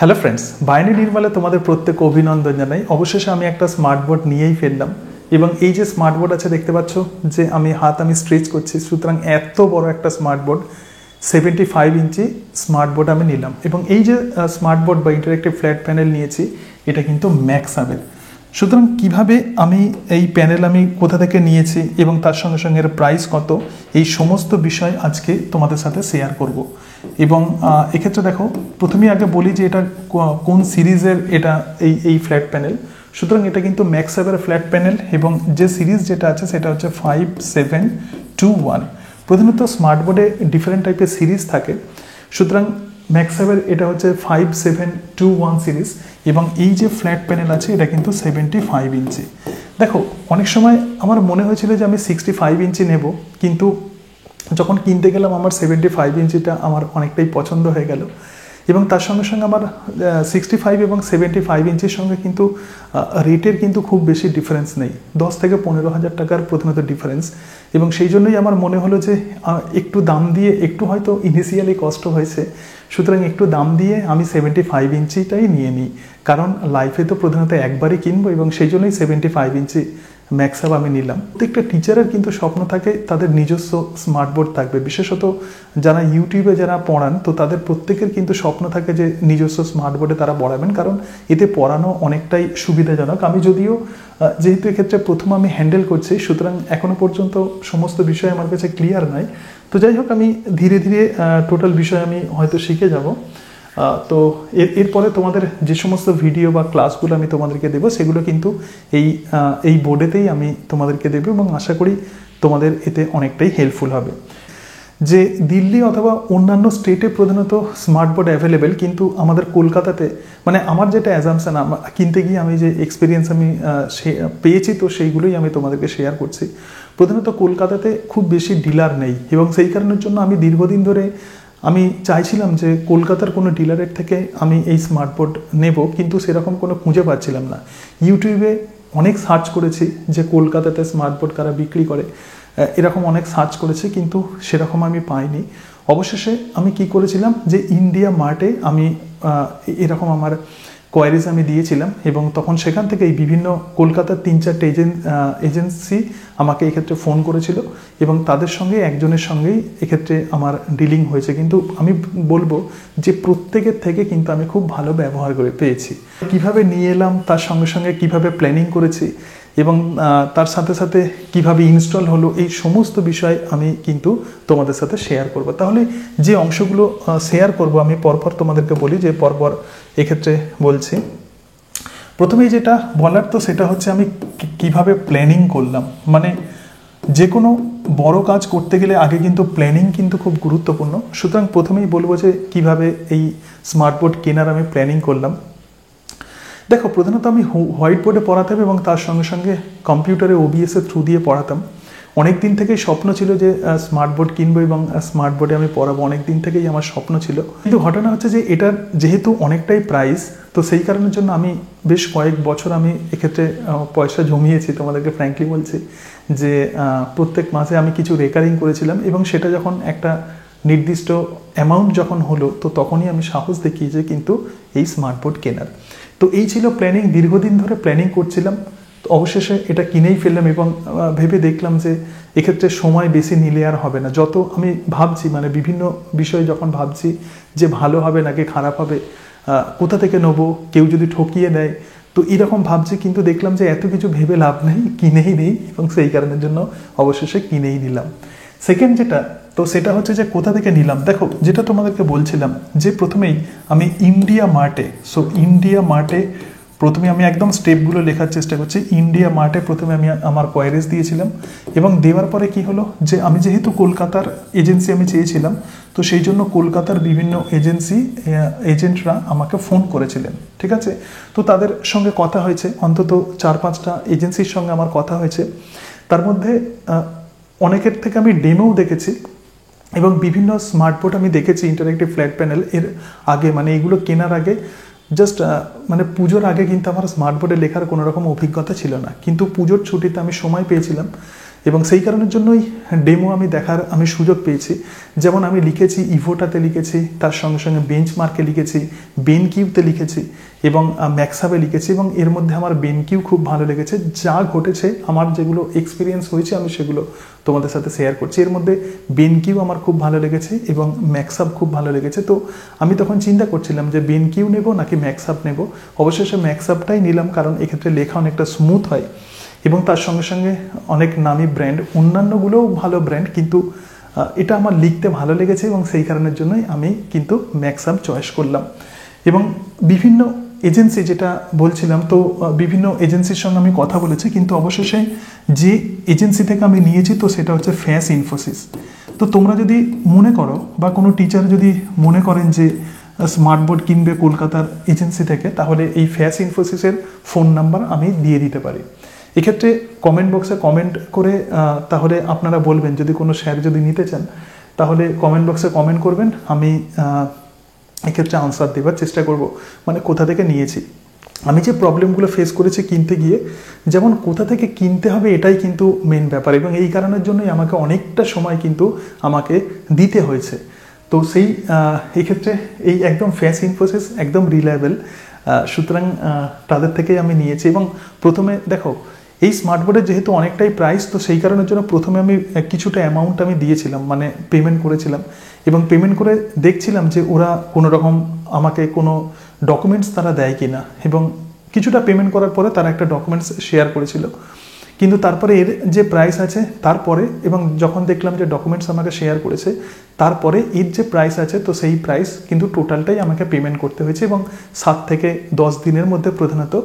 Hello friends, বায়নি নির্মলে তোমাদের প্রত্যেক অভিনন্দন জানাই। অবশেষে আমি একটা স্মার্ট বোর্ড নিয়েই ফেললাম এবং এই যে স্মার্ট বোর্ড আছে দেখতে পাচ্ছ যে আমি স্ট্রেচ করছি, সুতরাং এত বড় একটা স্মার্ট বোর্ড 75 ইঞ্চি স্মার্ট বোর্ড আমি নিলাম। এবং এই যে স্মার্ট বোর্ড বা ইন্টারেক্টিভ ফ্ল্যাট প্যানেল নিয়েছি, এটা কিন্তু ম্যাক্সাবের। সুতরাং কিভাবে আমি এই প্যানেল আমি কোথা থেকে নিয়েছি এবং তার সঙ্গে সঙ্গে এর প্রাইস কত, এই সমস্ত বিষয় আজকে তোমাদের সাথে শেয়ার করব। এবং এক্ষেত্রে দেখো, প্রথমেই আগে বলি যে এটা কোন সিরিজের এটা এই ফ্ল্যাট প্যানেল। সুতরাং এটা কিন্তু ম্যাক্সাবের ফ্ল্যাট প্যানেল এবং যে সিরিজ যেটা আছে সেটা হচ্ছে 5721। প্রধানত স্মার্ট বোর্ডে ডিফারেন্ট টাইপের সিরিজ থাকে, সুতরাং ম্যাক্সাবের এটা হচ্ছে 5721 সিরিজ এবং এই যে ফ্ল্যাট প্যানেল আছে এটা কিন্তু 75 ইঞ্চি। দেখো, অনেক সময় আমার মনে হয়েছিল যে আমি 65 ইঞ্চি নেব, কিন্তু যখন কিনতে গেলাম আমার 75 ইঞ্চিটা আমার অনেকটাই পছন্দ হয়ে গেল। এবং তার সঙ্গে সঙ্গে আমার 65 এবং 75 ইঞ্চির সঙ্গে কিন্তু রেটের কিন্তু খুব বেশি ডিফারেন্স নেই, 10 থেকে 15,000 টাকার প্রথমত ডিফারেন্স। এবং সেই জন্যই আমার মনে হলো যে একটু দাম দিয়ে, একটু হয়তো ইনিশিয়ালি কষ্ট হয়েছে, সুতরাং একটু দাম দিয়ে আমি 75 ইঞ্চিটাই নিয়ে নিই, কারণ লাইফে তো প্রধানত একবারই কিনবো এবং সেই জন্যই 75 ইঞ্চি ম্যাক্সাব আমি নিলাম। প্রত্যেকটা টিচারের কিন্তু স্বপ্ন থাকে তাদের নিজস্ব স্মার্ট বোর্ড থাকবে, বিশেষত যারা ইউটিউবে যারা পড়ান, তো তাদের প্রত্যেকের কিন্তু স্বপ্ন থাকে যে নিজস্ব স্মার্ট বোর্ডে তারা পড়াবেন, কারণ এতে পড়ানো অনেকটাই সুবিধাজনক। আমি যদিও যেহেতু এক্ষেত্রে প্রথম আমি হ্যান্ডেল করছি, সুতরাং এখনো পর্যন্ত সমস্ত বিষয় আমার কাছে ক্লিয়ার নয়। তো যাই হোক, আমি ধীরে ধীরে টোটাল বিষয় আমি হয়তো শিখে যাব। তো এরপরে তোমাদের যে সমস্ত ভিডিও বা ক্লাসগুলো আমি তোমাদেরকে দেবো, সেগুলো কিন্তু এই বোর্ডেতেই আমি তোমাদেরকে দেবো এবং আশা করি তোমাদের এতে অনেকটাই হেল্পফুল হবে। যে দিল্লি অথবা অন্যান্য স্টেটে প্রধানত স্মার্ট বোর্ড অ্যাভেলেবেল, কিন্তু আমাদের কলকাতাতে, মানে আমার যেটা অ্যাজাম্পশন, কিনতে গিয়ে আমি যে এক্সপিরিয়েন্স আমি পেয়েছি, তো সেইগুলোই আমি তোমাদেরকে শেয়ার করছি। প্রধানত কলকাতাতে খুব বেশি ডিলার নেই এবং সেই কারণের জন্য আমি দীর্ঘদিন ধরে আমি চাইছিলাম যে কলকাতার কোনো ডিলারের থেকে আমি এই স্মার্ট বোর্ড নেব, কিন্তু সেরকম কোনো খুঁজে পাচ্ছিলাম না। ইউটিউবে অনেক সার্চ করেছি যে কলকাতাতে স্মার্ট বোর্ড কারা বিক্রি করে, এরকম অনেক সার্চ করেছি, কিন্তু সেরকম আমি পাইনি। অবশেষে আমি কি করেছিলাম যে ইন্ডিয়া মার্টে আমি এরকম আমার কোয়ারিজ আমি দিয়েছিলাম এবং তখন সেখান থেকে এই বিভিন্ন কলকাতার 3-4টে এজেন্সি আমাকে এক্ষেত্রে ফোন করেছিল এবং তাদের সঙ্গে একজনের সঙ্গেই এক্ষেত্রে আমার ডিলিং হয়েছে। কিন্তু আমি বলবো যে প্রত্যেকের থেকে কিন্তু আমি খুব ভালো ব্যবহার করে পেয়েছি। কিভাবে নিয়ে এলাম, তার সঙ্গে সঙ্গে কিভাবে প্ল্যানিং করেছি এবং তার সাথে সাথে কিভাবে ইনস্টল হলো, এই সমস্ত বিষয় আমি কিন্তু তোমাদের সাথে শেয়ার করব। তাহলে যে অংশগুলো শেয়ার করব আমি পরপর তোমাদেরকে বলি, যে পরপর এক্ষেত্রে বলছি। প্রথমেই যেটা বলার, তো সেটা হচ্ছে আমি কিভাবে প্ল্যানিং করলাম। মানে যে কোনো বড় কাজ করতে গেলে আগে কিন্তু প্ল্যানিং কিন্তু খুব গুরুত্বপূর্ণ। সুতরাং প্রথমেই বলবো যে কিভাবে এই স্মার্ট বোর্ড কেনার আমি প্ল্যানিং করলাম। দেখো, প্রধানত আমি হোয়াইট বোর্ডে পড়াতাম এবং তার সঙ্গে সঙ্গে কম্পিউটারে OBS এর থ্রু দিয়ে পড়াতাম। অনেক দিন থেকেই স্বপ্ন ছিল যে স্মার্ট বোর্ড কিনবো এবং স্মার্ট বোর্ডে আমি পড়াবো, অনেক দিন থেকেই আমার স্বপ্ন ছিল। কিন্তু ঘটনা হচ্ছে যে এটার যেহেতু অনেকটাই প্রাইস, তো সেই কারণের জন্য আমি বেশ কয়েক বছর আমি এক্ষেত্রে পয়সা জমিয়েছি। তোমাদেরকে ফ্র্যাঙ্কলি বলছি যে প্রত্যেক মাসে আমি কিছু রেকারিং করেছিলাম এবং সেটা যখন একটা নির্দিষ্ট অ্যামাউন্ট যখন হলো, তো তখনই আমি সাহস দেখিয়েছি কিন্তু এই স্মার্ট বোর্ড কেনার। তো এই ছিল প্ল্যানিং, দীর্ঘদিন ধরে প্ল্যানিং করছিলাম। তো অবশেষে এটা কিনেই ফেললাম এবং ভেবে দেখলাম যে এক্ষেত্রে সময় বেশি নিলে আর হবে না। যত আমি ভাবছি, মানে বিভিন্ন বিষয় যখন ভাবছি যে ভালো হবে নাকি খারাপ হবে, কোথা থেকে নেবো, কেউ যদি ঠকিয়ে দেয়, তো এরকম ভাবছি, কিন্তু দেখলাম যে এত কিছু ভেবে লাভ নেই, কিনেই নেই এবং সেই কারণের জন্য অবশেষে কিনেই নিলাম। সেকেন্ড যেটা, তো সেটা হচ্ছে যে কোথা থেকে নিলাম। দেখো, যেটা তোমাদেরকে বলছিলাম যে প্রথমেই আমি ইন্ডিয়া মার্টে, ইন্ডিয়া মার্টে প্রথমে আমি একদম স্টেপগুলো লেখার চেষ্টা করছি। ইন্ডিয়া মার্টে প্রথমে আমি আমার কোয়ারিজ দিয়েছিলাম এবং দেওয়ার পরে কি হলো যে আমি যেহেতু কলকাতার এজেন্সি আমি চেয়েছিলাম, তো সেই জন্য কলকাতার বিভিন্ন এজেন্টরা আমাকে ফোন করেছিলেন, ঠিক আছে। তো তাদের সঙ্গে কথা হয়েছে, অন্তত 4-5টা এজেন্সির সঙ্গে আমার কথা হয়েছে। তার মধ্যে অনেকের থেকে আমি ডেমোও দেখেছি এবং বিভিন্ন স্মার্ট বোর্ড আমি দেখেছি ইন্টারেক্টিভ ফ্ল্যাট প্যানেল এর আগে, মানে এগুলো কেনার আগে জাস্ট মানে পুজোর আগে কিন্তু আমার স্মার্ট বোর্ডে লেখার কোনো রকম অভিজ্ঞতা ছিল না। কিন্তু পুজোর ছুটিতে আমি সময় পেয়েছিলাম এবং সেই কারণের জন্যই ডেমো আমি দেখার সুযোগ পেয়েছি। যেমন আমি লিখেছি ইভোটাতে লিখেছি, তার সঙ্গে সঙ্গে বেঞ্চমার্কে লিখেছি, বেনকিউতে লিখেছি এবং ম্যাক্সাবে লিখেছি, এবং এর মধ্যে আমার বেনকিউ খুব ভালো লেগেছে। যা ঘটেছে, আমার যেগুলো এক্সপিরিয়েন্স হয়েছে আমি সেগুলো তোমাদের সাথে শেয়ার করছি। এর মধ্যে বেনকিউ আমার খুব ভালো লেগেছে এবং ম্যাক্সাব খুব ভালো লেগেছে। তো আমি তখন চিন্তা করছিলাম যে বেনকিউ নেব নাকি ম্যাক্সাব নেব। অবশেষে ম্যাক্সাবটাই নিলাম, কারণ এক্ষেত্রে লেখা অনেকটা স্মুথ হয় এবং তার সঙ্গে সঙ্গে অনেক নামি ব্র্যান্ড, অন্যান্যগুলোও ভালো ব্র্যান্ড, কিন্তু এটা আমার লিখতে ভালো লেগেছে এবং সেই কারণের জন্যই আমি কিন্তু ম্যাক্সাব চয়েস করলাম। এবং বিভিন্ন এজেন্সি, যেটা বলছিলাম, তো বিভিন্ন এজেন্সির সঙ্গে আমি কথা বলেছি, কিন্তু অবশেষে যে এজেন্সি থেকে আমি নিয়েছি তো সেটা হচ্ছে ফ্যাস ইনফোসিস। তো তোমরা যদি মনে করো বা কোনো টিচার যদি মনে করেন যে স্মার্ট বোর্ড কিনবে কলকাতার এজেন্সি থেকে, তাহলে এই ফ্যাস ইনফোসিসের ফোন নাম্বার আমি দিয়ে দিতে পারি। এক্ষেত্রে কমেন্ট বক্সে কমেন্ট করে তাহলে আপনারা বলবেন, যদি কোনো শেয়ার যদি নিতে চান তাহলে কমেন্ট বক্সে কমেন্ট করবেন, আমি এক্ষেত্রে আনসার দেওয়ার চেষ্টা করব, মানে কোথা থেকে নিয়েছি। আমি যে প্রবলেমগুলো ফেস করেছি কিনতে গিয়ে, যেমন কোথা থেকে কিনতে হবে এটাই কিন্তু মেন ব্যাপার, এবং এই কারণের জন্যই আমাকে অনেকটা সময় কিন্তু আমাকে দিতে হয়েছে। তো সেই এক্ষেত্রে এই একদম ফ্যাস ইনফোসিস একদম রিলায়েবল, সুতরাং তাদের থেকেই আমি নিয়েছি। এবং প্রথমে দেখো, এই স্মার্ট বোর্ডের যেহেতু অনেকটাই প্রাইস, তো সেই কারণের জন্য প্রথমে আমি কিছুটা অ্যামাউন্ট আমি দিয়েছিলাম, মানে পেমেন্ট করেছিলাম, এবং পেমেন্ট করে দেখছিলাম যে ওরা কোনো রকম আমাকে কোনো ডকুমেন্টস তারা দেয় কি না, এবং কিছুটা পেমেন্ট করার পরে তারা একটা ডকুমেন্টস শেয়ার করেছিল। কিন্তু তারপরে এর যে প্রাইস আছে তারপরে, এবং যখন দেখলাম যে ডকুমেন্টস আমাকে শেয়ার করেছে, তারপরে এর যে প্রাইস আছে, তো সেই প্রাইস কিন্তু টোটালটাই আমাকে পেমেন্ট করতে হয়েছে, এবং 7 থেকে 10 দিনের মধ্যে প্রধানত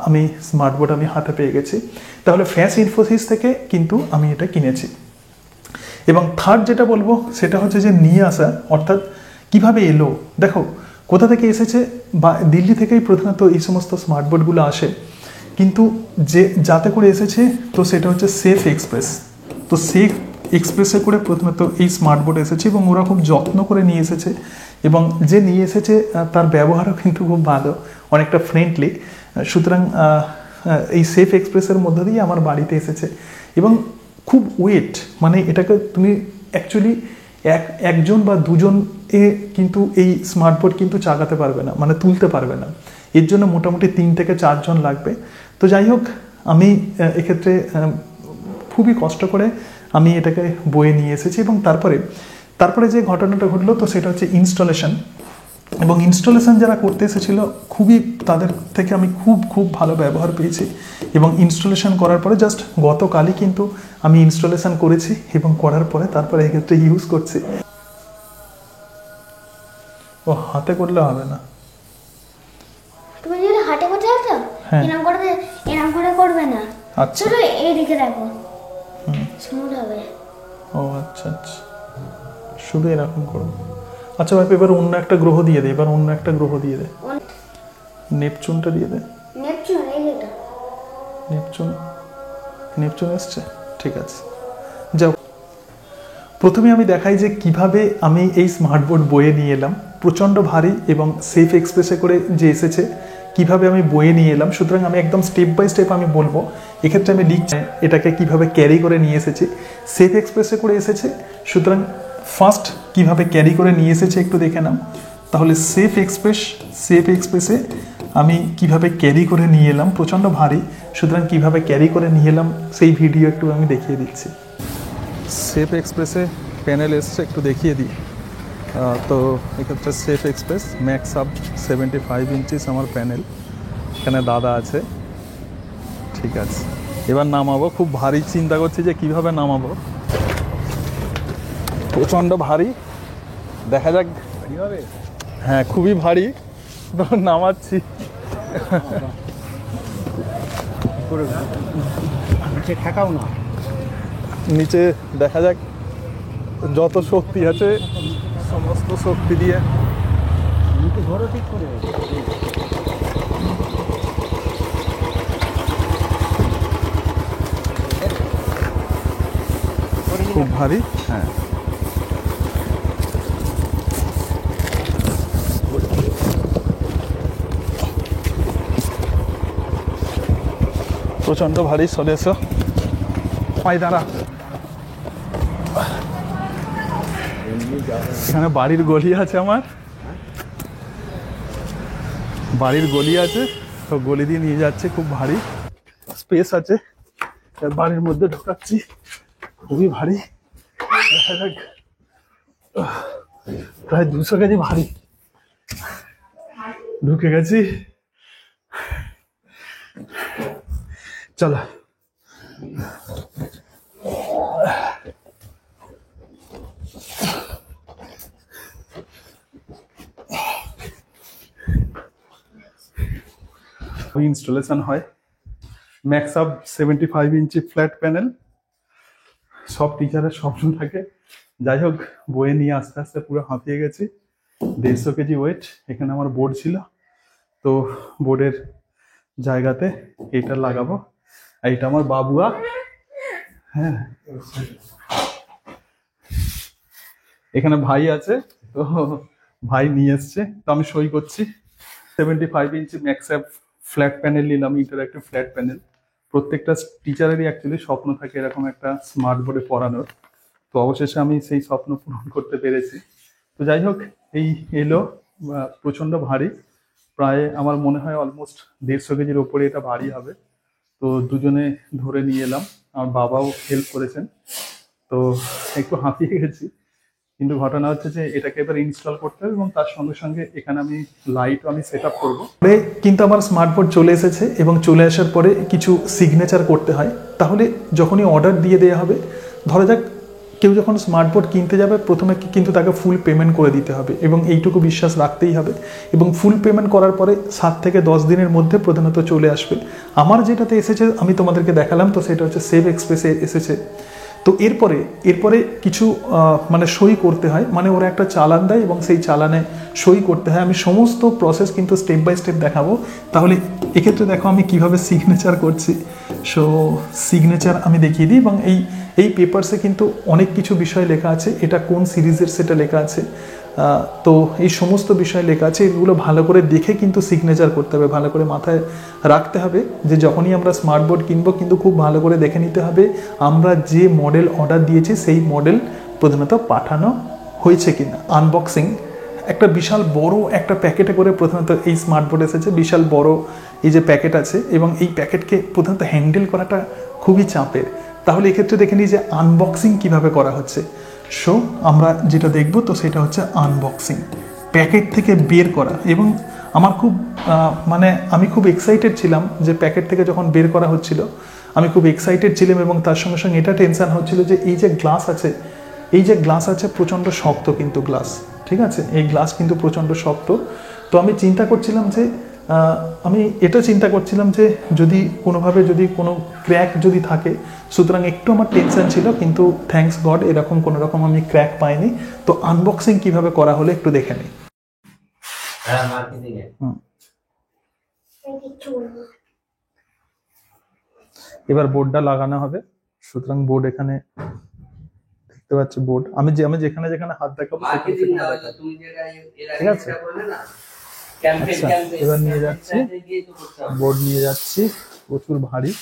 আমি স্মার্ট বোর্ড আমি হাতে পেয়ে গেছি। তাহলে ফ্যাস ইনফোসিস থেকে কিন্তু আমি এটা কিনেছি। এবং থার্ড যেটা বলবো সেটা হচ্ছে যে নিয়ে আসা, অর্থাৎ কিভাবে এলো। দেখো, কোথা থেকে এসেছে, বা দিল্লি থেকেই প্রধানত এই সমস্ত স্মার্ট বোর্ডগুলো আসে, কিন্তু যে যাতে করে এসেছে তো সেটা হচ্ছে সেফ এক্সপ্রেস। তো সেফ এক্সপ্রেসে করে প্রথমত এই স্মার্ট বোর্ড এসেছে, এবং ওরা খুব যত্ন করে নিয়ে এসেছে, এবং যে নিয়ে এসেছে তার ব্যবহারও কিন্তু খুব ভালো, অনেকটা ফ্রেন্ডলি। সুতরাং এই সেফ এক্সপ্রেসের মধ্য দিয়ে আমার বাড়িতে এসেছে, এবং খুব ওয়েট, মানে এটাকে তুমি অ্যাকচুয়ালি একজন বা দুজন কিন্তু এই স্মার্ট বোর্ড কিন্তু চাগাতে পারবে না, মানে তুলতে পারবে না। এর জন্য মোটামুটি 3 থেকে 4 জন লাগবে। তো যাই হোক, আমি এক্ষেত্রে খুবই কষ্ট করে আমি এটাকে বয়ে নিয়ে এসেছি। এবং তারপরে যে ঘটনাটা ঘটলো, তো সেটা হচ্ছে ইনস্টলেশন। এবং ইনস্টলেশন যারা করতে এসেছিল, খুবই তাদের থেকে আমি খুব ভালো ব্যবহার পেয়েছি। এবং ইনস্টলেশন করার পরে জাস্ট গতকালই কিন্তু আমি ইনস্টলেশন করেছি, এবং করার পরে তারপরে এক্ষেত্রে ইউজ করছি। ও হাতে করলে হবে না, তুমি যদি হাতে করতে হতো, এরকম করে করবে না। আচ্ছা, শুধু এইদিকে দেখো, স্মুথ হবে। ও আচ্ছা, শুধু এরকম করবো। আচ্ছা ভাই, এবার অন্য একটা গ্রহ দিয়ে দে, নেপচুনটা দিয়ে দে। নেপচুন এসছে, ঠিক আছে। যাও, প্রথমে আমি দেখাই যে কিভাবে আমি এই স্মার্ট বোর্ড বয়ে নিয়ে এলাম। প্রচণ্ড ভারী, এবং সেফ এক্সপ্রেসে করে যে এসেছে, কিভাবে আমি বয়ে নিয়ে এলাম। সুতরাং আমি একদম স্টেপ বাই স্টেপ আমি বলবো। এক্ষেত্রে আমি লিখছি এটাকে কিভাবে ক্যারি করে নিয়ে এসেছি। সেফ এক্সপ্রেসে করে এসেছে, সুতরাং ফার্স্ট কিভাবে ক্যারি করে নিয়ে এসেছে একটু দেখে নাও। তাহলে সেফ এক্সপ্রেসে আমি কিভাবে ক্যারি করে নিয়ে এলাম, প্রচণ্ড ভারী, সুতরাং কিভাবে ক্যারি করে নিয়ে এলাম সেই ভিডিও একটু আমি দেখিয়ে দিচ্ছি। সেফ এক্সপ্রেসে প্যানেল এসছে, একটু দেখিয়ে দিই। তো এক্ষেত্রে safe express max up 75 inches আমার প্যানেল, এখানে দাদা আছে, ঠিক আছে। এবার নামাবো, খুব ভারী, চিন্তা করছি যে কিভাবে নামাবো, প্রচণ্ড ভারী, দেখা যাক। হ্যাঁ, খুবই ভারী, তো নামাচ্ছি। নিচে দেখা যাক, যত শক্তি আছে সমস্ত শক্তি দিয়ে খুব ভারী। হ্যাঁ, প্রচণ্ড ভারী, চলে এসো। পাই দাঁড়া। এখানে বাড়ির গলি আছে, আমার বাড়ির গলি আছে, তো গলি দিয়ে নিয়ে যাচ্ছে, খুব ভারী স্পেস আছে, বাড়ির মধ্যে ঢোকাচ্ছি, খুবই ভারী, দেখা যাক, প্রায় 200 কেজি ভারী, ঢুকে গেছি, চলো। ইনস্টলেশন হয় ম্যাক্স আপ 75 ইঞ্চি ফ্ল্যাট প্যানেল, সব টিচারের স্বপ্ন থাকে। যাই হোক, বয়ে নিয়ে আস্তে আস্তে পুরো হাঁপিয়ে গেছি। 150 কেজি ওয়েট। এখানে আমার বোর্ড ছিল, তো বোর্ডের জায়গাতে এটা লাগাবো। আর এটা আমার বাবুয়া, হ্যাঁ, এখানে ভাই আছে, তো ভাই নিয়ে এসছে, তো আমি সই করছি। 75 ইঞ্চি ম্যাক্স আপ ফ্ল্যাট প্যানেল নিলাম, ইন্টারঅ্যাক্টিভ ফ্ল্যাট প্যানেল। প্রত্যেকটা টিচারেরই অ্যাকচুয়ালি স্বপ্ন থাকে এরকম একটা স্মার্ট বোর্ডে পড়ানোর, তো অবশেষে আমি সেই স্বপ্ন পূরণ করতে পেরেছি। তো যাই হোক, এই এলো, প্রচণ্ড ভারী, প্রায় আমার মনে হয় অলমোস্ট 150 কেজির ওপরে এটা ভারী হবে। তো দুজনে ধরে নিয়ে এলাম, আমার বাবাও হেল্প করেছেন, তো একটু হাঁপিয়ে গেছি। কিন্তু ঘটনা হচ্ছে যে এটাকে এবার ইনস্টল করতে হবে, এবং তার সঙ্গে সঙ্গে এখানে আমি লাইটও আমি সেট আপ করবো। কিন্তু আমার স্মার্ট বোর্ড চলে এসেছে, এবং চলে আসার পরে কিছু সিগনেচার করতে হয়। তাহলে যখনই অর্ডার দিয়ে দেওয়া হবে, ধরা যাক কেউ যখন স্মার্ট বোর্ড কিনতে যাবে, প্রথমে কিন্তু তাকে ফুল পেমেন্ট করে দিতে হবে, এবং এইটুকু বিশ্বাস রাখতেই হবে। এবং ফুল পেমেন্ট করার পরে 7 থেকে 10 দিনের মধ্যে প্রধানত চলে আসবে। আমার যেটাতে এসেছে আমি তোমাদেরকে দেখালাম, তো সেটা হচ্ছে সেভ এক্সপ্রেসে এসেছে। তো এরপরে কিছু মানে সই করতে হয়, মানে ওরা একটা চালান দেয় এবং সেই চালানে সই করতে হয়। আমি সমস্ত প্রসেস কিন্তু স্টেপ বাই স্টেপ দেখাবো। তাহলে এক্ষেত্রে দেখো আমি কিভাবে সিগনেচার করছি। সো সিগনেচার আমি দেখিয়ে দিই, এবং এই পেপারসে কিন্তু অনেক কিছু বিষয় লেখা আছে, এটা কোন সিরিজের সেটা লেখা আছে। তো এই সমস্ত বিষয় লেখা আছে, এগুলো ভালো করে দেখে কিন্তু সিগনেচার করতে হবে, ভালো করে মাথায় রাখতে হবে যে যখনই আমরা স্মার্ট বোর্ড কিনবো, কিন্তু খুব ভালো করে দেখে নিতে হবে আমরা যে মডেল অর্ডার দিয়েছি সেই মডেল প্রধানত পাঠানো হয়েছে কিনা। আনবক্সিং, একটা বিশাল বড় একটা প্যাকেটে করে প্রধানত এই স্মার্ট বোর্ড এসেছে, বিশাল বড় এই যে প্যাকেট আছে, এবং এই প্যাকেটকে প্রধানত হ্যান্ডেল করাটা খুবই চাপের। তাহলে এক্ষেত্রে দেখে নিই যে আনবক্সিং কিভাবে করা হচ্ছে। সো আমরা যেটা দেখব, তো সেটা হচ্ছে আনবক্সিং, প্যাকেট থেকে বের করা। এবং আমার খুব মানে আমি খুব এক্সাইটেড ছিলাম যে প্যাকেট থেকে যখন বের করা হচ্ছিল, আমি খুব এক্সাইটেড ছিলাম, এবং তার সঙ্গে সঙ্গে এটা টেনশন হচ্ছিল যে এই যে গ্লাস আছে প্রচণ্ড শক্ত কিন্তু গ্লাস, ঠিক আছে, এই গ্লাস কিন্তু প্রচণ্ড শক্ত। তো আমি চিন্তা করছিলাম যে যদি কোনোভাবে যদি কোনো ক্র্যাক যদি থাকে, সুতরাং একটু আমার টেনশন ছিল, কিন্তু থ্যাঙ্কস গড এরকম কোনো রকম আমি ক্র্যাক পাইনি। তো আনবক্সিং কিভাবে করা হলো একটু দেখে নিই। এবার বোর্ডটা লাগানো হবে, সুতরাং বোর্ড এখানে দেখতে পাচ্ছি, বোর্ড আমি যেখানে যেখানে হাত দেখাবো, ঠিক আছে। আচ্ছা, এবার নিয়ে যাচ্ছি, বোর্ড নিয়ে যাচ্ছি, প্রচুর ভারী।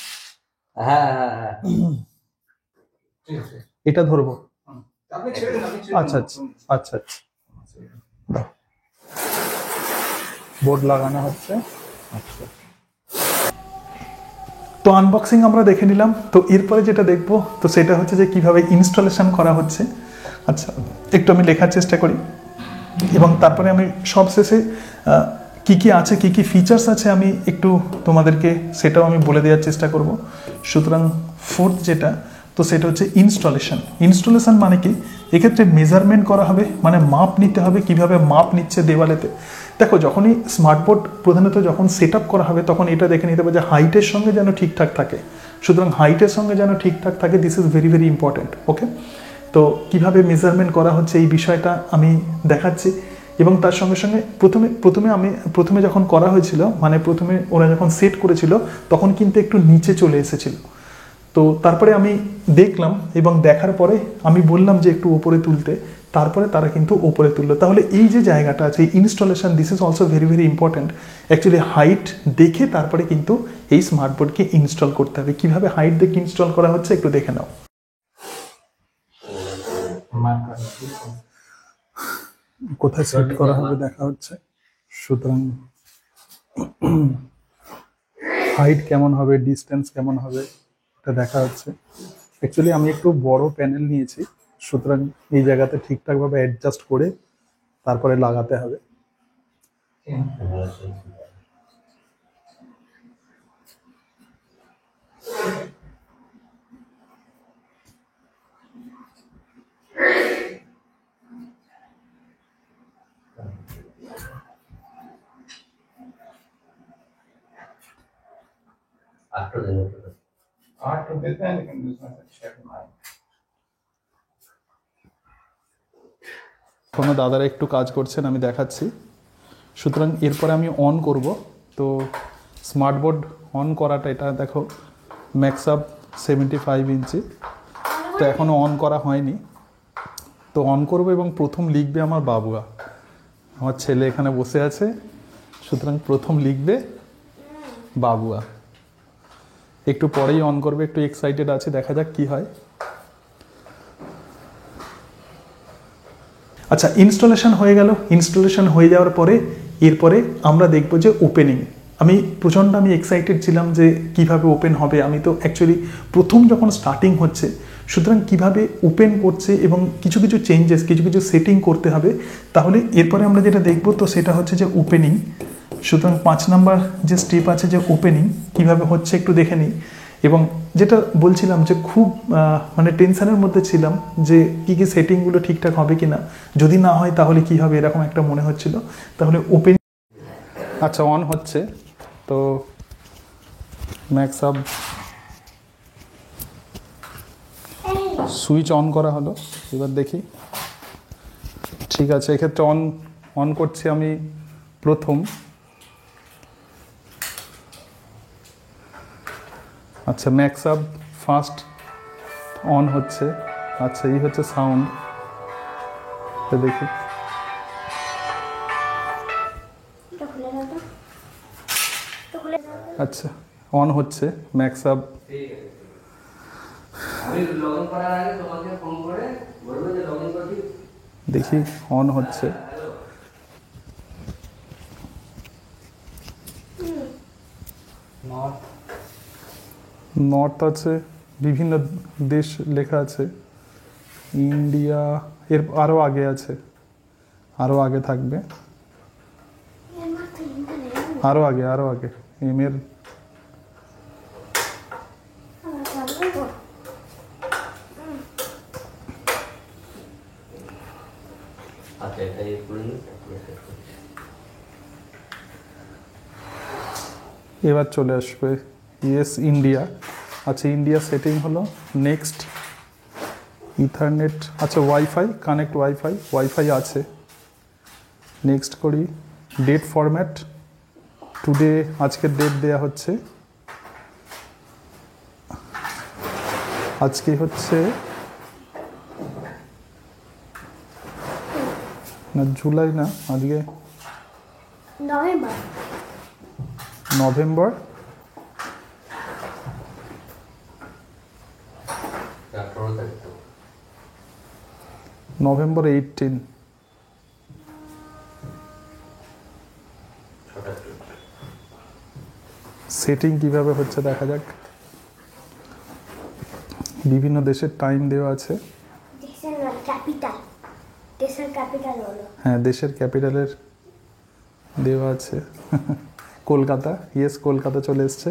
এটা ধরবো, আচ্ছা আচ্ছা আচ্ছা আচ্ছা, বোর্ড লাগানো হচ্ছে। আচ্ছা, তো আনবক্সিং আমরা দেখে নিলাম। তো এরপরে যেটা দেখবো, তো সেটা হচ্ছে যে কিভাবে ইনস্টলেশন করা হচ্ছে। আচ্ছা, একটু আমি লেখার চেষ্টা করি, এবং তারপরে আমি সবশেষে কি কি আছে, কি কি ফিচার্স আছে, আমি একটু তোমাদেরকে সেটাও আমি বলে দেওয়ার চেষ্টা করব। সুতরাং ফোর্থ যেটা, তো সেটা হচ্ছে ইনস্টলেশন মানে কি, এক্ষেত্রে মেজারমেন্ট করা হবে, মানে মাপ নিতে হবে। কিভাবে মাপ নিচ্ছে দেওয়ালেতে, দেখো যখনই স্মার্ট বোর্ড প্রধানত যখন সেট আপ করা হবে, তখন এটা দেখে নিতে হবে যে হাইটের সঙ্গে যেন ঠিকঠাক থাকে। সুতরাং হাইটের সঙ্গে যেন ঠিকঠাক থাকে, this is very very important. Okay, তো কিভাবে মেজারমেন্ট করা হচ্ছে এই বিষয়টা আমি দেখাচ্ছি। এবং তার সঙ্গে সঙ্গে প্রথমে যখন করা হয়েছিল, মানে প্রথমে ওরা যখন সেট করেছিল, তখন কিন্তু একটু নিচে চলে এসেছিল। তো তারপরে আমি দেখলাম, এবং দেখার পরে আমি বললাম যে একটু ওপরে তুলতে, তারপরে তারা কিন্তু ওপরে তুললো। তাহলে এই যে জায়গাটা আছে installation, this is also very very important. Actually height দেখে তারপরে কিন্তু এই স্মার্ট বোর্ডকে ইনস্টল করতে হবে। কিভাবে হাইট দেখে ইনস্টল করা হচ্ছে একটু দেখে নাও। কোথায় সেট করা হবে দেখা হচ্ছে। সুতরাং হাইট কেমন হবে, ডিস্টেন্স কেমন হবে এটা দেখা হচ্ছে। অ্যাকচুয়ালি আমি একটু বড় প্যানেল নিয়েছি, সুতরাং এই জায়গাতে ঠিকঠাকভাবে অ্যাডজাস্ট করে তারপরে লাগাতে হবে। কোনো দাদারা একটু কাজ করছেন, আমি দেখাচ্ছি। সুতরাং এরপরে আমি অন করব। তো স্মার্ট বোর্ড অন করাটা, এটা দেখো ম্যাক্সআপ 75 ইঞ্চি, তো এখনও অন করা হয়নি। তো অন করব এবং প্রথম লিখবে আমার বাবুয়া, আমার ছেলে এখানে বসে আছে। সুতরাং প্রথম লিখবে বাবুয়া। একটু পরেই অন করবে, একটু এক্সাইটেড আছে, দেখা যাক কি হয়। আচ্ছা, ইনস্টলেশন হয়ে গেল। ইনস্টলেশন হয়ে যাওয়ার পরে এরপরে আমরা দেখব যে ওপেনিং। আমি এক্সাইটেড ছিলাম যে কিভাবে ওপেন হবে। আমি তো অ্যাকচুয়ালি প্রথম যখন স্টার্টিং হচ্ছে, সুতরাং কিভাবে ওপেন করছে এবং কিছু কিছু চেঞ্জেস, কিছু কিছু সেটিং করতে হবে। তাহলে এরপরে আমরা যেটা দেখব তো সেটা হচ্ছে যে ওপেনিং। সুতরাং 5 নাম্বার যে স্টেপ আছে যে ওপেনিং কিভাবে হচ্ছে একটু দেখে নিই। এবং যেটা বলছিলাম যে খুব মানে টেনশনের মধ্যে ছিলাম যে কী কী সেটিংগুলো ঠিকঠাক হবে কি না, যদি না হয় তাহলে কি হবে, এরকম একটা মনে হচ্ছিল। তাহলে ওপেনিং আচ্ছা অন হচ্ছে। তো ম্যাক্সআপ সুইচ অন করা হলো, এবার দেখি। ঠিক আছে, এক্ষেত্রে অন করছি আমি প্রথম। আচ্ছা, ম্যাক্সআপ ফার্স্ট অন হচ্ছে। আচ্ছা, এই হচ্ছে সাউন্ড, দেখি। আচ্ছা, অন হচ্ছে ম্যাক্সআপ। দেখি অন হচ্ছে। নর্থ আছে, বিভিন্ন দেশ লেখা আছে। ইন্ডিয়া এর আরও আগে আছে, আরও আগে থাকবে, আরও আগে এম এর। এবার চলে আসবে ইয়েস ইন্ডিয়া। আচ্ছা, ইন্ডিয়া সেটিং হলো। নেক্সট ইথারনেট, আচ্ছা ওয়াইফাই কানেক্ট, ওয়াইফাই আছে। নেক্সট করি ডেট ফরম্যাট, টুডে আজকের ডেট দেয়া হচ্ছে। আজকে হচ্ছে না জুলাই, না আজকে নভেম্বর। নভেম্বর 18। সেটিং কিভাবে হচ্ছে দেখা যাক। বিভিন্ন দেশের টাইম দেওয়া আছে। হ্যাঁ, দেশের ক্যাপিটালের দেওয়া আছে। কলকাতা, ইয়েস কলকাতা চলে এসছে।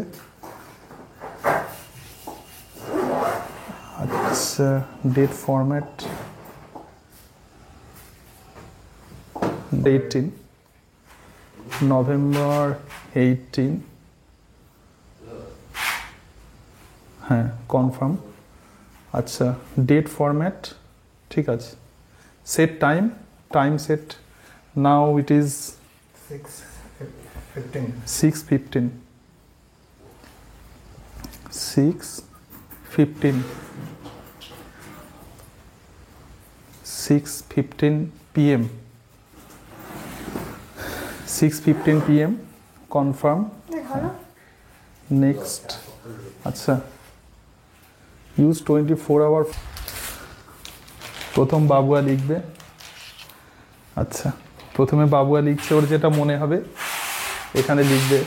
আচ্ছা, ডেট ফরম্যাট 18, নভেম্বর 18। হ্যাঁ, কনফার্ম। আচ্ছা, ডেট ফরম্যাট ঠিক আছে। Set time set now it is 6:15 PM 6:15 PM। Confirm, ধরো নেক্সট। আচ্ছা, ইউজ 24 আওয়ার। প্রথম বাবুয়া লিখবে। আচ্ছা, প্রথমে বাবুয়া লিখছে, ওর যেটা মনে হবে এখানে লিখবে,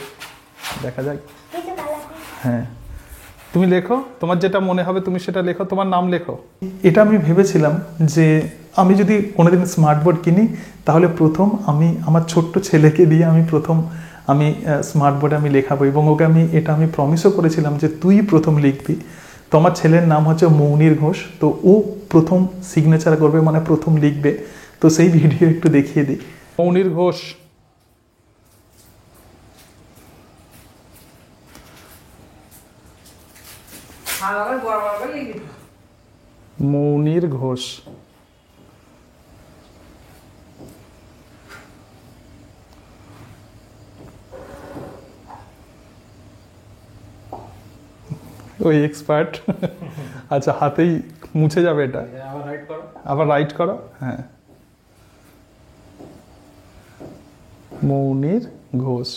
দেখা যাক। এই তো কালা। হ্যাঁ, তুমি লেখো, তোমার যেটা মনে হবে তুমি সেটা লেখো, তোমার নাম লেখো। এটা আমি ভেবেছিলাম যে আমি যদি কোনোদিন স্মার্ট বোর্ড কিনি তাহলে প্রথম আমি আমার ছোট্ট ছেলেকে দিয়ে আমি স্মার্ট বোর্ডে আমি লেখাবো, এবং ওকে আমি প্রমিসও করেছিলাম যে তুই প্রথম লিখবি। তো আমার ছেলের নাম হচ্ছে মৌনির ঘোষ, তো ও প্রথম সিগনেচার করবে, মানে প্রথম লিখবে। তো সেই ভিডিও একটু দেখিয়ে দিই। মৌনির ঘোষ, মৌনির ঘোষ। ওই এক্সপার্ট। আচ্ছা, হাতেই মুছে যাবে এটা, আবার রাইট করো। হ্যাঁ, মৌনির ঘোষ।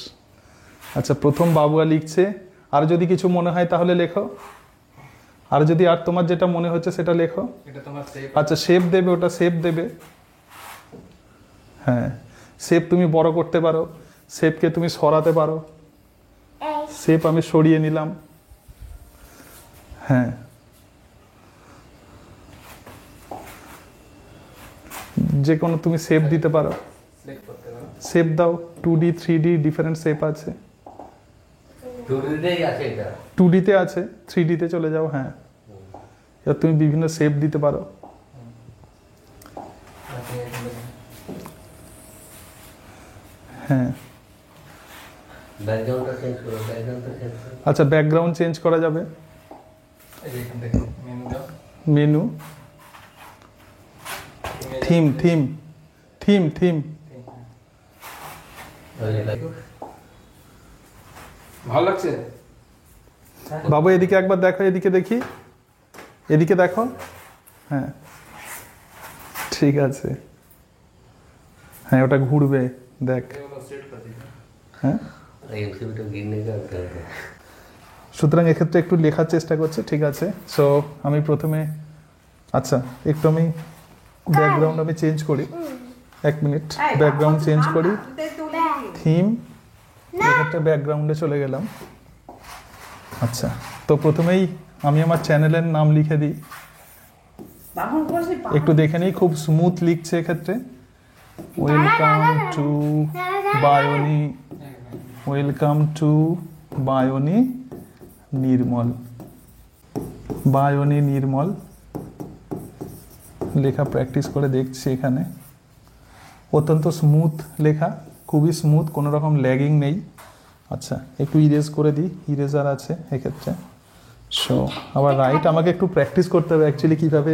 আচ্ছা, প্রথম বাবুয়া লিখছে। আর যদি কিছু মনে হয় তাহলে লেখো, আর যদি আর তোমার যেটা মনে হচ্ছে সেটা লেখো। আচ্ছা, শেপ দেবে, ওটা শেপ দেবে। হ্যাঁ, শেপ তুমি বড় করতে পারো, শেপকে তুমি সরাতে পারো। শেপ আমি সরিয়ে নিলাম। হ্যাঁ, যে কোনো তুমি শেপ দিতে পারো, শেপ দাও। 2D 3D ডিফারেন্ট শেপ আছে। 2D তে আছে, 3D তে চলে যাও। হ্যাঁ, এবার তুমি বিভিন্ন শেপ দিতে পারো। হ্যাঁ, আচ্ছা, ব্যাকগ্রাউন্ড চেঞ্জ করা যাবে। Menu, theme theme theme theme. ভালো লাগছে বাবু, এদিকে একবার দেখো, এদিকে দেখি, এদিকে দেখো। হ্যাঁ, ঠিক আছে। হ্যাঁ, ওটা ঘুরবে, দেখ। হ্যাঁ, সুতরাং এক্ষেত্রে একটু লেখার চেষ্টা করছে, ঠিক আছে। সো আমি প্রথমে, আচ্ছা একটু আমি ব্যাকগ্রাউন্ড আমি চেঞ্জ করি, 1 মিনিট। ব্যাকগ্রাউন্ড চেঞ্জ করি, থিম, এক্ষেত্রে ব্যাকগ্রাউন্ডে চলে গেলাম। আচ্ছা, তো প্রথমেই আমি আমার চ্যানেলের নাম লিখে দিই, একটু দেখে নিই। খুব স্মুথ লিখছে এক্ষেত্রে। ওয়েলকাম টু বায়োনি, ওয়েলকাম টু বায়োনি নির্মল। বায়োনি নির্মল লেখা প্র্যাকটিস করে দেখছি এখানে। অত্যন্ত স্মুথ লেখা, খুবই স্মুথ, কোনো রকম ল্যাগিং নেই। আচ্ছা, একটু ইরেজ করে দিই, ইরেজার আছে এক্ষেত্রে। সো আবার রাইট, আমাকে একটু প্র্যাকটিস করতে হবে অ্যাকচুয়ালি কীভাবে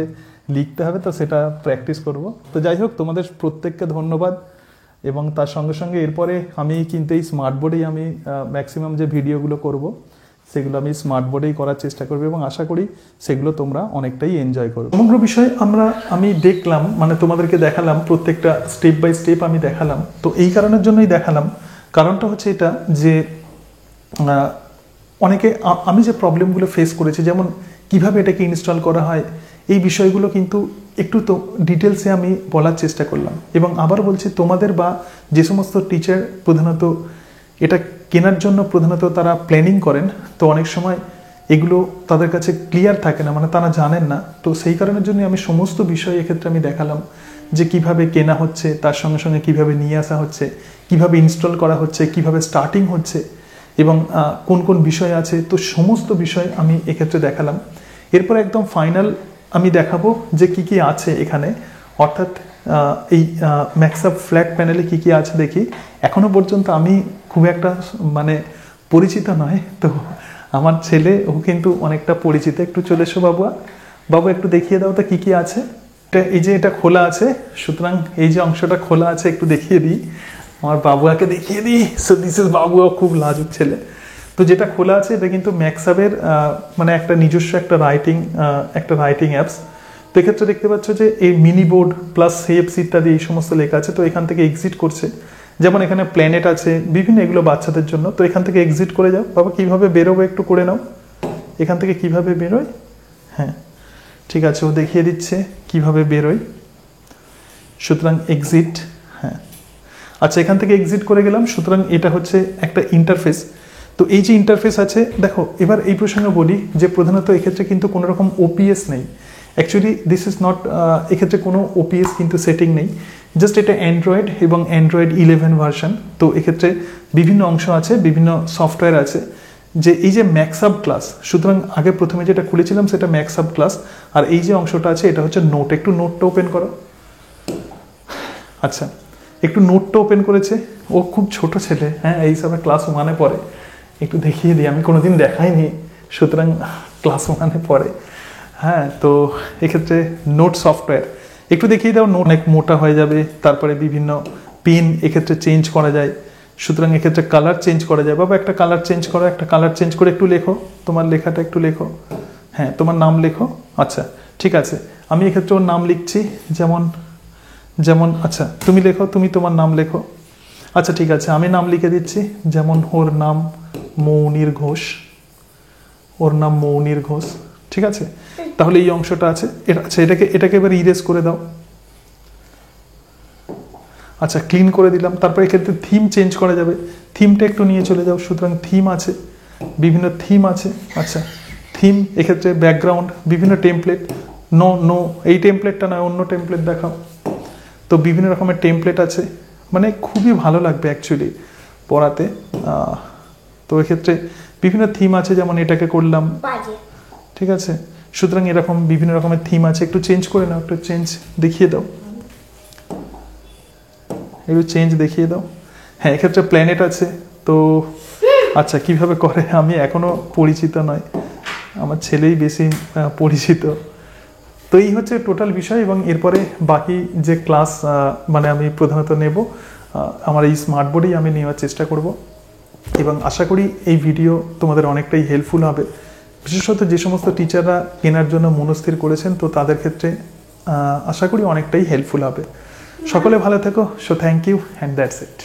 লিখতে হবে, তো সেটা প্র্যাকটিস করব। তো যাই হোক, তোমাদের প্রত্যেককে ধন্যবাদ। এবং তার সঙ্গে সঙ্গে এরপরে আমি কিন্তু এই স্মার্ট বোর্ডেই আমি ম্যাক্সিমাম যে ভিডিওগুলো করব সেগুলো আমি স্মার্ট বোর্ডেই করার চেষ্টা করব, এবং আশা করি সেগুলো তোমরা অনেকটাই এনজয় করবে। সমগ্র বিষয় আমি দেখলাম, মানে তোমাদেরকে দেখালাম, প্রত্যেকটা স্টেপ বাই স্টেপ আমি দেখালাম। তো এই কারণের জন্যই দেখালাম, কারণটা হচ্ছে এটা যে অনেকে আমি যে প্রবলেমগুলো ফেস করেছি, যেমন কিভাবে এটাকে ইনস্টল করা হয়, এই বিষয়গুলো কিন্তু একটু তো ডিটেলসে আমি বলার চেষ্টা করলাম। এবং আবার বলছি, তোমাদের বা যে সমস্ত টিচার প্রধানত এটা কেনার জন্য প্রধানত তারা প্ল্যানিং করেন, তো অনেক সময় এগুলো তাদের কাছে ক্লিয়ার থাকে না, মানে তারা জানেন না। তো সেই কারণের জন্য আমি সমস্ত বিষয় এক্ষেত্রে আমি দেখালাম, যে কিভাবে কেনা হচ্ছে, তার সঙ্গে সঙ্গে কিভাবে নিয়ে আসা হচ্ছে, কিভাবে ইনস্টল করা হচ্ছে, কিভাবে স্টার্টিং হচ্ছে, এবং কোন কোন বিষয় আছে। তো সমস্ত বিষয় আমি এক্ষেত্রে দেখালাম। এরপর একদম ফাইনাল আমি দেখাবো যে কি কি আছে এখানে, অর্থাৎ এই ম্যাক্সআপ ফ্ল্যাট প্যানেলে কি কি আছে দেখি। এখনো পর্যন্ত আমি খুব একটা মানে পরিচিত নয়, তো আমার ছেলে ও কিন্তু অনেকটা পরিচিত। একটু চলে এসো বাবুয়া, বাবু একটু দেখিয়ে দাও তো কি কি আছে। এই যে এটা খোলা আছে, সুতরাং এই যে অংশটা খোলা আছে একটু দেখিয়ে দিই, আমার বাবুয়াকে দেখিয়ে দিই। সো দিস ইজ বাবুয়া, খুব লাজুক ছেলে। তো যেটা খোলা আছে এটা কিন্তু ম্যাক্সআপের মানে একটা নিজস্ব একটা রাইটিং অ্যাপস। তো এক্ষেত্রে দেখতে পাচ্ছ যে এই মিনি বোর্ড প্লাস শেপস ইত্যাদি এই সমস্ত লেখা আছে। তো এখান থেকে এক্সিট করছে যেমন এখানে প্ল্যানেট আছে, বিভিন্ন এগুলো বাচ্চাদের জন্য। তো এখান থেকে এক্সিট করে যাও। বাবা কিভাবে বেরোবো একটু করে নাও, এখান থেকে কিভাবে বেরোয়। হ্যাঁ ঠিক আছে, ও দেখিয়ে দিচ্ছে কিভাবে বেরোয়। সুতরাং এক্সিট। হ্যাঁ আচ্ছা, এখান থেকে এক্সিট করে গেলাম। সুতরাং এটা হচ্ছে একটা ইন্টারফেস। তো এই যে ইন্টারফেস আছে, দেখো এবার এই প্রসঙ্গে বলি যে প্রধানত এক্ষেত্রে কিন্তু কোনো রকম ওপিএস নেই। অ্যাকচুয়ালি দিস ইজ নট, এক্ষেত্রে কোনো ওপিএস কিন্তু সেটিং নেই। জাস্ট এটা অ্যান্ড্রয়েড এবং অ্যান্ড্রয়েড 11 ভার্সন। তো এক্ষেত্রে বিভিন্ন অংশ আছে, বিভিন্ন সফটওয়্যার আছে। যে এই যে ম্যাক্সআপ ক্লাস, সুতরাং আগে প্রথমে যেটা খুলেছিলাম সেটা ম্যাক্সআপ ক্লাস, আর এই যে অংশটা আছে এটা হচ্ছে নোট। একটু নোটটা ওপেন করো। আচ্ছা, একটু নোটটা ওপেন করেছে। ও খুব ছোট ছেলে, হ্যাঁ এই সময় ক্লাস 1-এ পড়ে। একটু দেখিয়ে দিই, আমি কোনোদিন দেখাইনি, সুতরাং ক্লাস 1-এ পড়ে। হ্যাঁ তো এক্ষেত্রে নোট সফটওয়্যার একটু দেখিয়ে দাও। নোট অনেক মোটা হয়ে যাবে। তারপরে বিভিন্ন পেন এক্ষেত্রে চেঞ্জ করা যায়। সুতরাং এক্ষেত্রে কালার চেঞ্জ করা যায়। বাবা একটা কালার চেঞ্জ করো, একটা কালার চেঞ্জ করে একটু লেখো, তোমার লেখাটা একটু লেখো। হ্যাঁ তোমার নাম লেখো। আচ্ছা ঠিক আছে, আমি এক্ষেত্রে ওর নাম লিখছি। যেমন যেমন আচ্ছা তুমি লেখো, তুমি তোমার নাম লেখো। আচ্ছা ঠিক আছে, আমি নাম লিখে দিচ্ছি। যেমন ওর নাম মৌনির ঘোষ, ওর নাম মৌনির ঘোষ। ঠিক আছে, তাহলে এই অংশটা আছে। আচ্ছা এটাকে এবার ইরেজ করে দাও। আচ্ছা ক্লিন করে দিলাম। তারপরে এক্ষেত্রে থিম চেঞ্জ করা যাবে। থিমটা একটু নিয়ে চলে যাও। সুতরাং থিম আছে, বিভিন্ন থিম আছে। আচ্ছা থিম এক্ষেত্রে ব্যাকগ্রাউন্ড, বিভিন্ন টেমপ্লেট। নো নো এই টেমপ্লেটটা নয়, অন্য টেমপ্লেট দেখাও। তো বিভিন্ন রকমের টেমপ্লেট আছে, মানে খুবই ভালো লাগবে অ্যাকচুয়ালি পড়াতে। তো এক্ষেত্রে বিভিন্ন থিম আছে, যেমন এটাকে করলাম। ঠিক আছে, সুতরাং এরকম বিভিন্ন রকমের থিম আছে। একটু চেঞ্জ করে নাও, একটু চেঞ্জ দেখিয়ে দাও, একটু চেঞ্জ দেখিয়ে দাও। হ্যাঁ এক্ষেত্রে প্ল্যানেট আছে। তো আচ্ছা কিভাবে করে আমি এখনো পরিচিত নয়, আমার ছেলেই বেশি পরিচিত। তো এই হচ্ছে টোটাল বিষয়। এবং এরপরে বাকি যে ক্লাস মানে আমি প্রধানত নেব আমার এই স্মার্ট বোর্ডেই আমি নেওয়ার চেষ্টা করব। এবং আশা করি এই ভিডিও তোমাদের অনেকটাই হেল্পফুল হবে, বিশেষত যে সমস্ত টিচাররা কেনার জন্য মনস্থির করেছেন। তো তাদের ক্ষেত্রে আশা করি অনেকটাই হেল্পফুল হবে। সকলে ভালো থেকো। So thank you and that's it.